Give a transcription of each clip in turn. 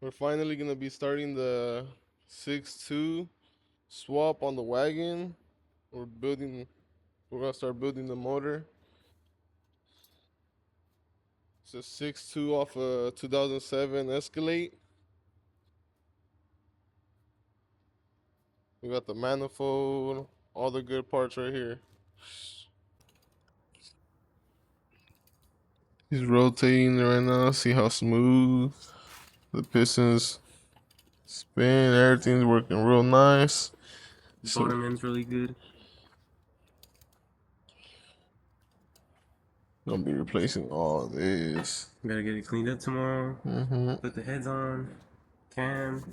We're finally gonna be starting the 6.2 swap on the wagon. We're gonna start building the motor. It's a 6.2 off a 2007 Escalade. We got the manifold, all the good parts right here. He's rotating right now. See how smooth the pistons spin. Everything's working real nice. Bottom end's really good. Gonna be replacing all this. Gotta get it cleaned up tomorrow. Mm-hmm. Put the heads on. Cam.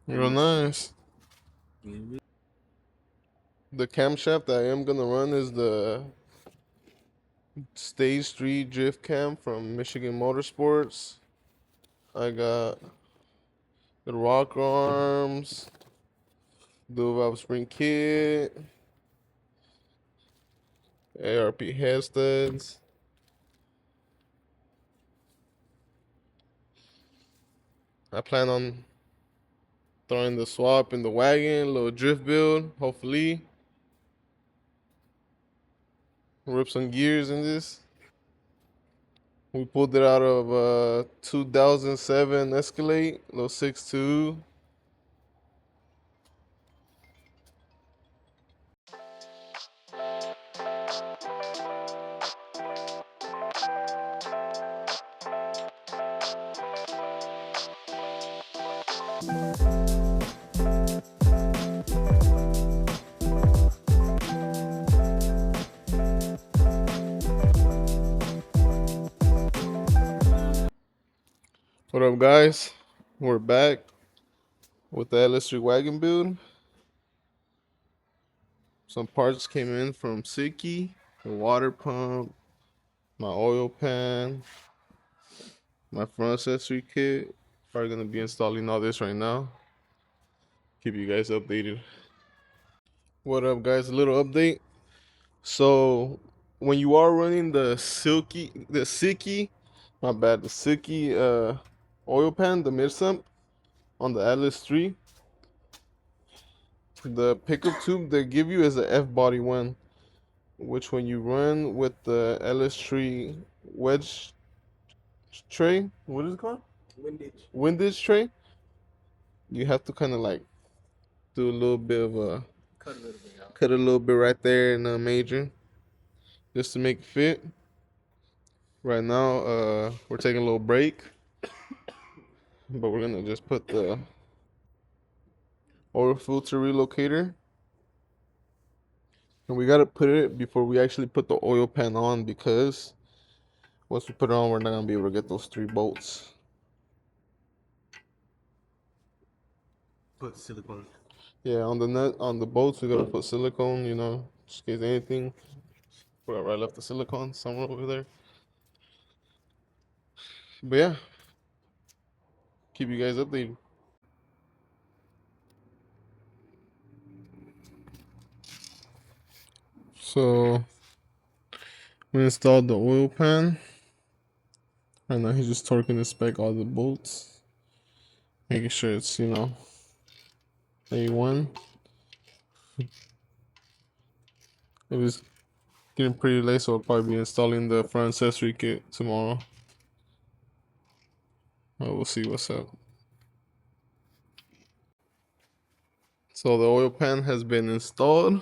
Real nice. Yeah. The camshaft that I am gonna run is the Ls3 drift cam from Michigan Motorsports. I got the rock arms, dual valve spring kit, ARP head studs. I plan on throwing the swap in the wagon, little drift build, hopefully. Rip some gears in this. We pulled it out of a 2007 Escalade, little 6.2. What up, guys? We're back with the Ls3 wagon build. Some parts came in from Siki, the water pump, my oil pan, my front accessory kit. Probably gonna be installing all this right now. Keep you guys updated. What up, guys? A little update. So when you are running the Siki, my bad, the Siki oil pan, the mid sump on the Ls3, the pickup tube they give you is a F body one, which when you run with the Ls3 wedge tray, what is it called? Windage tray. You have to kind of like do a little bit of a cut a little bit right there in the major, just to make it fit. Right now, we're taking a little break, but we're gonna just put the oil filter relocator, and we gotta put it before we actually put the oil pan on, because once we put it on, we're not gonna be able to get those 3 bolts. Put silicone. Yeah, on the nut, on the bolts, we gotta put silicone, you know, just in case anything. Right, I left the silicone somewhere over there. But yeah, keep you guys updated. So we installed the oil pan, and now he's just torquing the spec all the bolts, making sure it's, you know, A1. It is getting pretty late, so I'll probably be installing the front accessory kit tomorrow. We'll see what's up. So the oil pan has been installed.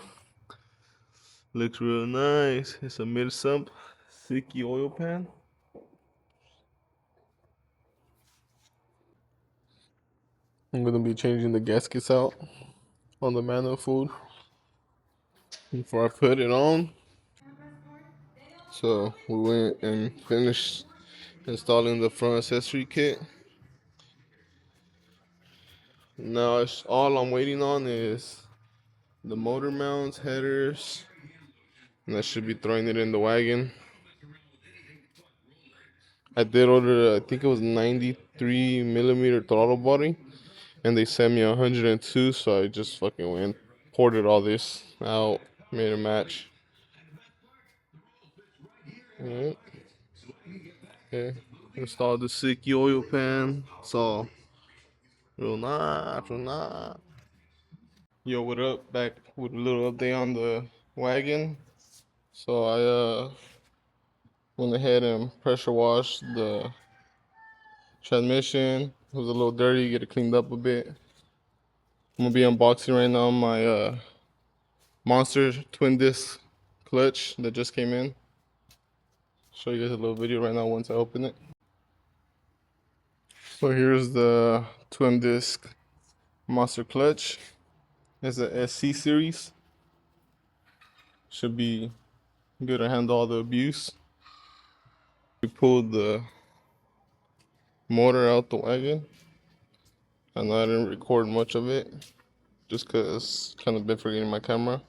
Looks real nice. It's a mid-sump Siki oil pan. I'm gonna be changing the gaskets out on the manifold before I put it on. So we went and finished installing the front accessory kit. Now it's all I'm waiting on is the motor mounts, headers, and I should be throwing it in the wagon. I did order, I think it was 93 millimeter throttle body, and they sent me 102, so I just fucking went, ported all this out, made a match. Yeah. Okay. Installed the Sicky oil pan. It's all real nice, real nice. Yo, what up? Back with a little update on the wagon. So I went ahead and pressure washed the transmission. It was a little dirty, get it cleaned up a bit. I'm gonna be unboxing right now my Monster twin disc clutch that just came in. Show you guys a little video right now once I open it. So here's the twin disc Monster clutch. It's a SC series. Should be good to handle all the abuse. We pulled the motor out the wagon, and I didn't record much of it just because kind of been forgetting my camera.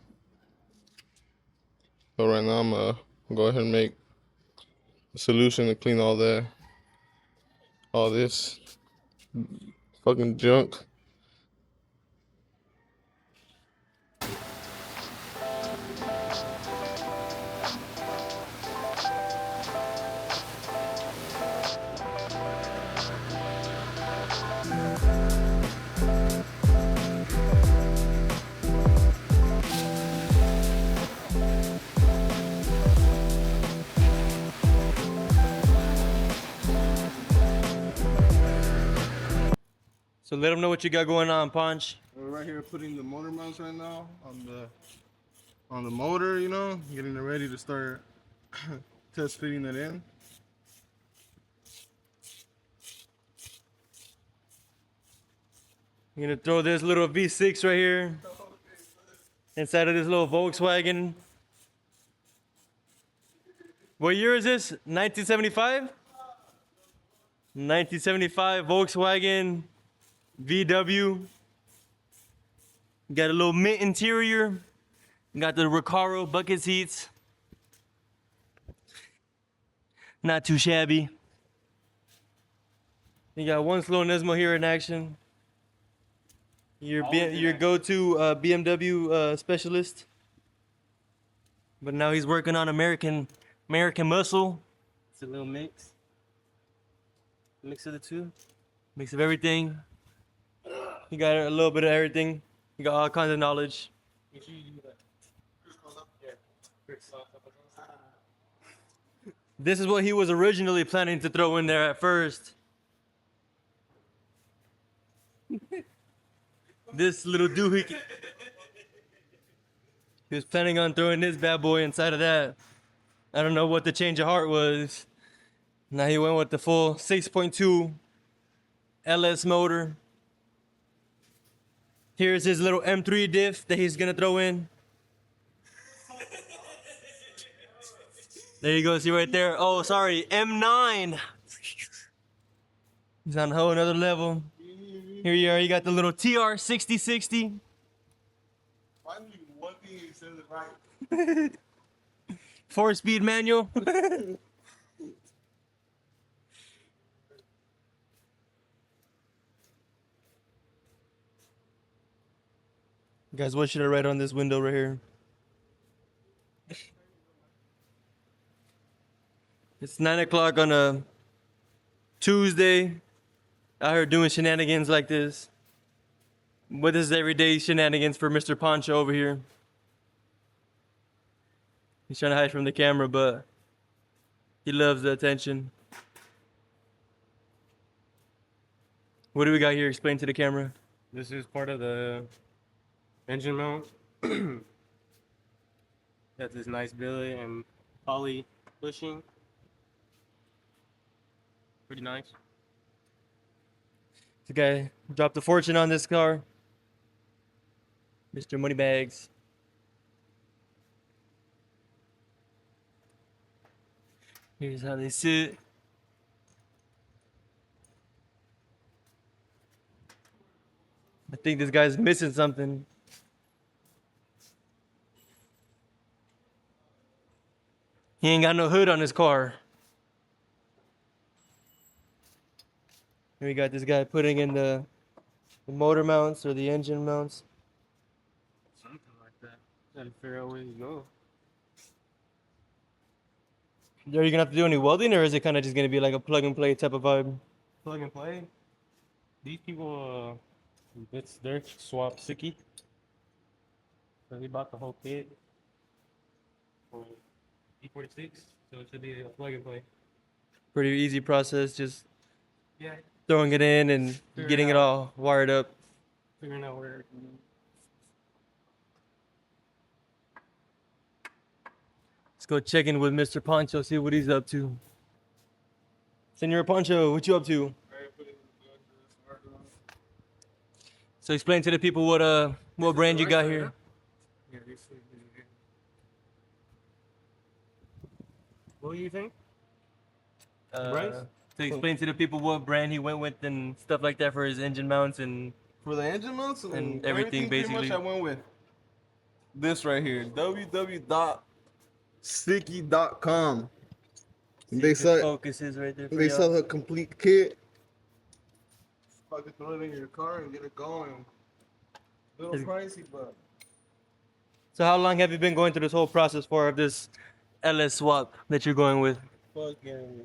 But right now I'm gonna go ahead and make a solution to clean all this fucking junk. So let them know what you got going on, Punch. We're right here putting the motor mounts right now on the motor, you know, getting it ready to start test fitting it in. I'm gonna throw this little V6 right here inside of this little Volkswagen. What year is this? 1975? 1975 Volkswagen VW. Got a little mint interior. Got the Recaro bucket seats. Not too shabby. You got one slow Nismo here in action. Your go-to BMW specialist. But now he's working on American muscle. It's a little mix. Mix of the two. Mix of everything. You got a little bit of everything. You got all kinds of knowledge. Make sure you do that. This is what he was originally planning to throw in there at first. This little doohickey. He was planning on throwing this bad boy inside of that. I don't know what the change of heart was. Now he went with the full 6.2 LS motor. Here's his little M3 diff that he's gonna throw in. There you go, see right there. Oh, sorry, M9. He's on a whole another level. Here you are, you got the little TR6060. Finally, one thing he says it right. 4-speed manual. Guys, what should I write on this window right here? It's 9 o'clock on a Tuesday. Out here doing shenanigans like this. But this is everyday shenanigans for Mr. Poncho over here. He's trying to hide from the camera, but he loves the attention. What do we got here? Explain to the camera. This is part of the engine mount. Got this nice billet and poly bushing. Pretty nice. The guy dropped a fortune on this car. Mr. Moneybags. Here's how they sit. I think this guy's missing something. He ain't got no hood on his car. Here we got this guy putting in the motor mounts or the engine mounts. Something like that. Gotta figure out where you go. Are you gonna have to do any welding, or is it kind of just gonna be like a plug and play type of vibe? Plug and play. These people, it's their swap sicky. So they bought the whole kit for E46, so it should be a plug and play. Pretty easy process, just Yeah, throwing it in and getting it all wired up. figuring out where. Let's go check in with Mr. Poncho, see what he's up to. Senor Poncho, what you up to? So explain to the people what brand you got here. What do you think? To explain to the people what brand he went with and stuff like that for his engine mounts and For the engine mounts and everything basically. Pretty much I went with this right here, www.sticky.com. They sell focuses right there. they sell a complete kit. Fucking throw it in your car and get it going. Little pricey, but. So how long have you been going through this whole process for of this LS swap that you're going with? Fucking.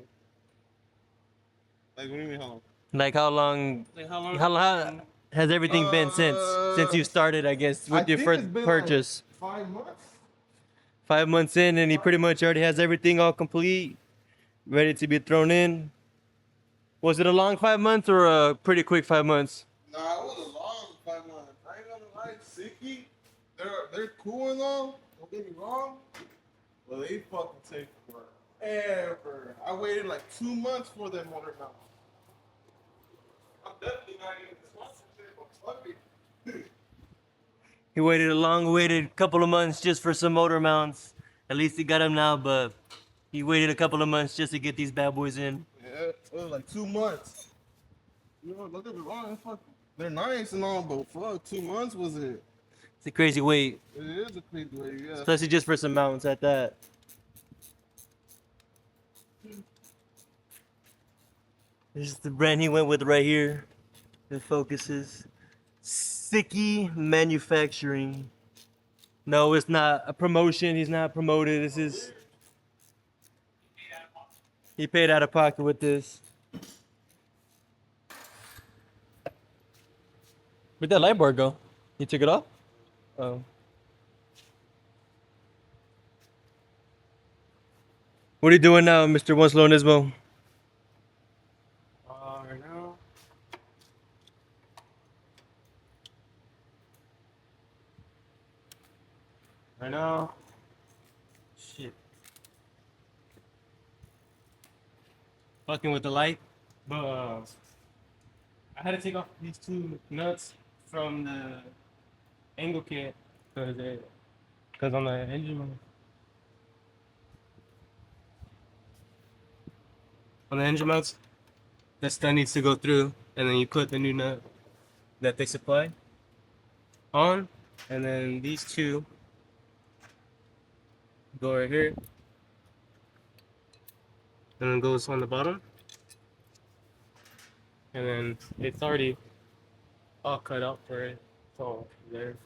Like, what do you mean, how long? Like how long? Like how long? How has everything been since you started? I guess with your first purchase. Like 5 months. 5 months in, and he pretty much already has everything all complete, ready to be thrown in. Was it a long 5 months or a pretty quick 5 months? Nah, it was a long 5 months. I ain't gonna lie, Sicky, they're cool and all. Don't get me wrong, but they fucking take forever. I waited like 2 months for that motor mount. I'm definitely not even sponsored, but fuck it. He waited a long-awaited couple of months just for some motor mounts. At least he got them now, but he waited a couple of months just to get these bad boys in. Yeah, it was like 2 months. You know, don't get me wrong, they're nice and all, but fuck, 2 months was it? It's a crazy wait, It is a crazy way, yeah. especially just for some mounts at that. This is the brand he went with right here. The focuses. Sicky Manufacturing. No, it's not a promotion. He's not promoted. This is. He paid out of pocket with this. Where'd that light bar go? You took it off? Oh. What are you doing now, Mr. Winslow Nismo? Right now. Right now. Shit. Fucking with the light, but I had to take off these two nuts from the angle kit because on the engine mounts, that stud needs to go through, and then you put the new nut that they supply on, and then these two go right here, and then goes on the bottom, and then it's already all cut out for it. So there.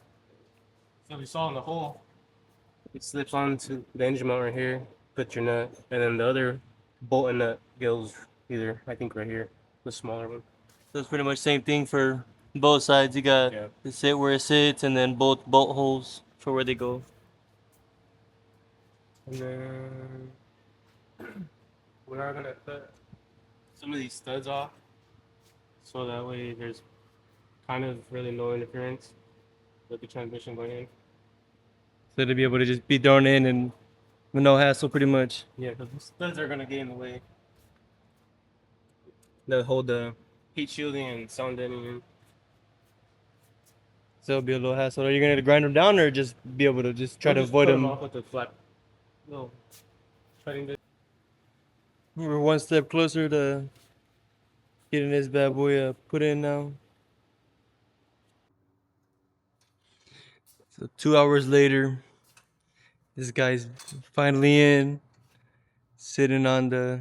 So we saw in the hole, it slips onto the engine mount right here. Put your nut, and then the other bolt and nut goes either, I think, right here, the smaller one. So it's pretty much the same thing for both sides. You got the sit where it sits, and then both bolt holes for where they go. And then we are gonna cut some of these studs off, so that way there's kind of really no interference with the transmission going in. So to be able to just be thrown in and with no hassle, pretty much. Yeah, because the studs are gonna get in the way. That hold the heat shielding and sound deadening. So it'll be a little hassle. Are you gonna grind them down or just be able to just try to avoid them? Off with the flat. No. We're one step closer to getting this bad boy put in now. So 2 hours later, this guy's finally in, sitting on the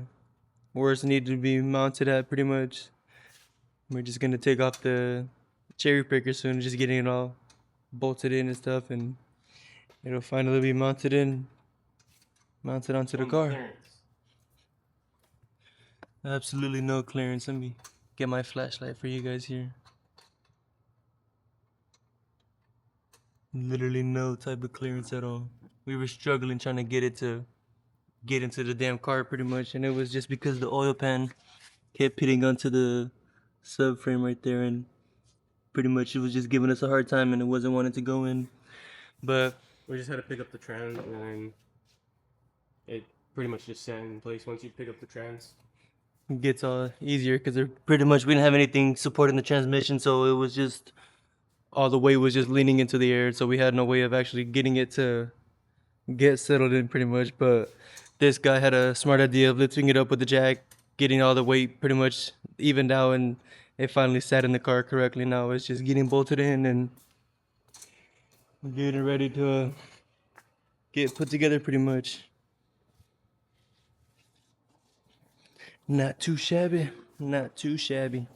where it's needed to be mounted at pretty much. We're just gonna take off the cherry picker soon, just getting it all bolted in and stuff, and it'll finally be mounted onto the car. Absolutely no clearance. Let me get my flashlight for you guys here. Literally no type of clearance at all. We were struggling trying to get it to get into the damn car pretty much, and it was just because the oil pan kept hitting onto the subframe right there, and pretty much it was just giving us a hard time, and it wasn't wanting to go in. But we just had to pick up the trans, and then it pretty much just sat in place once you pick up the trans. it gets all easier because pretty much we didn't have anything supporting the transmission, so it was just all the weight was just leaning into the air, so we had no way of actually getting it to get settled in pretty much. But this guy had a smart idea of lifting it up with the jack, getting all the weight pretty much evened out, and it finally sat in the car correctly. Now it's just getting bolted in and getting ready to get put together pretty much. Not too shabby, not too shabby.